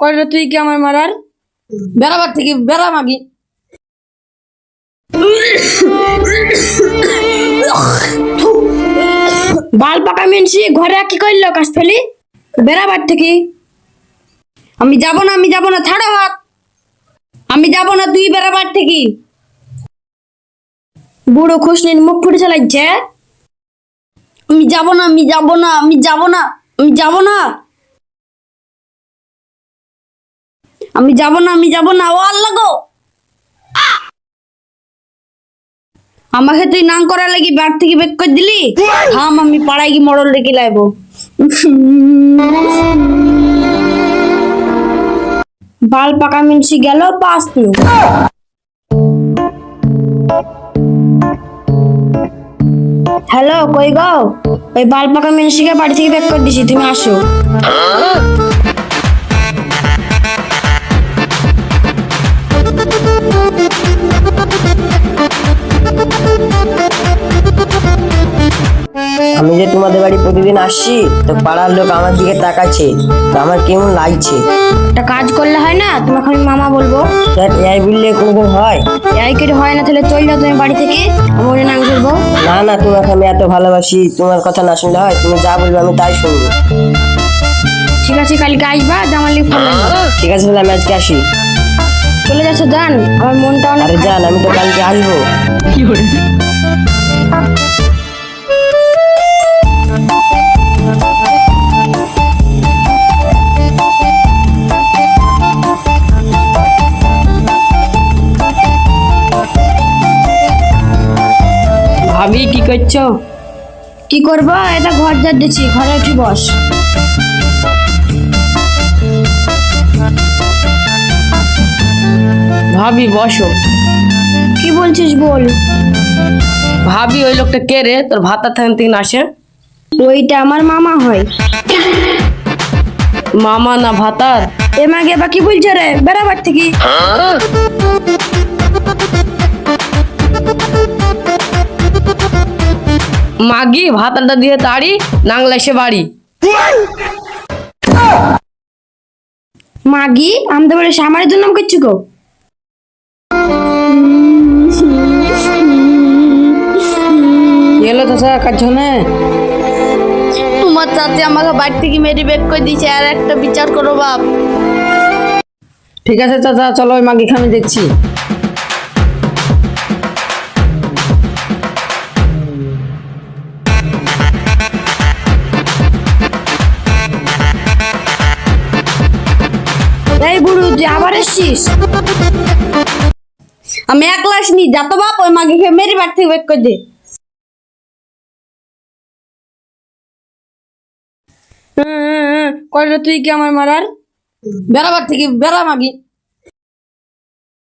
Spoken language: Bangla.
কয়টা তুই কি আমার মারার? বেড়াবার থেকে বেড়া মাগি। বাল পাকা মিনছি ঘরে কি কইল কাজ ফেলি বেড়াবার থেকে। আমি যাব না, আমি যাব না, ছাড়ো হাত। আমি যাব না, তুই বেড়াবার থেকে। বুড়ো খুশনির মুখ ফুটে চালাইছে। আমি যাব না, আমি যাব না, আমি যাব না, আমি যাব না, আমি যাব না, আমি যাব না। ও আল্লাহ গো, আমাকে তুই নাং করার লাগি ব্যাগ থেকে বেক করে দিলি। থাম, আমি পাড়ায় গিয়ে মরল রেখে লাইবো। বাল পাকা মিনসি গেল পাঁচ নু। হ্যালো, কই গো? ওই বাল পাকা মিনসিকে বাড়ি থেকে বেক করে দিছি, তুমি আসো। আমি যে তোমাদের বাড়ি প্রতিদিন আসছি, তো পাড়ার লোক আমার দিকে তাকাচ্ছে, তো আমার কেমন লাগছে। একটা কাজ করলে হয় না? তোমাকে আমি মামা বলবো। এই বললে কোনোদিন হয়? এই কেটে হয় না, তাহলে চল যাও তুমি বাড়ি থেকে, আমি নাং করবো। না না, তোমাকে আমি এত ভালোবাসি, তোমার কথা না শুনলে হয়? তুমি যা বলবে আমি তাই শুনবো। ঠিক আছে, কালকে আসবা, জামার লিখ ফোন। ঠিক আছে, তাহলে আমি আজকে আসি। চলে যাচ্ছে জান, আমার মনটা অনেক। আরে যান, আমি তো কালকে আসবো। ভাবি কি করছো? কি করবো? এটা ঘর যা দিচ্ছি, ঘরে উঠি বস। ভাবি বসো। কি বলছিস বল। ভাবি ওই লোকটা কে রে? তোর ভাতা থাকেন থেকে আসে? ওইটা আমার মামা হয়। মামা না ভাতার? এ মাগে বা কি বলছে রে? বেড়াবার থেকে। মাগি ভাতাটা দিয়ে তাড়ি, নাংলা সে বাড়ি। মাগি আমাদের বলে সামারি দুর্নাম করছি গো। এলো চাচা কাজ না? তোমার চাচি আমাকে বাড়ি থেকে মেরে বের করে দিয়েছে, আর একটা বিচার করো বাপ। ঠিক আছে চাচা, চলো ওই মাগিকে আমি দেখছি। এই বুড়ো, তুই আবার এসছিস? আমি একলা আসনি, যা তো বাপ, ওই মাগিকে মেরে বাড়ি থেকে বের করে দে। কয়টা তুই কি আমার মারার? বেড়াবার থেকে বেড়া মাগি।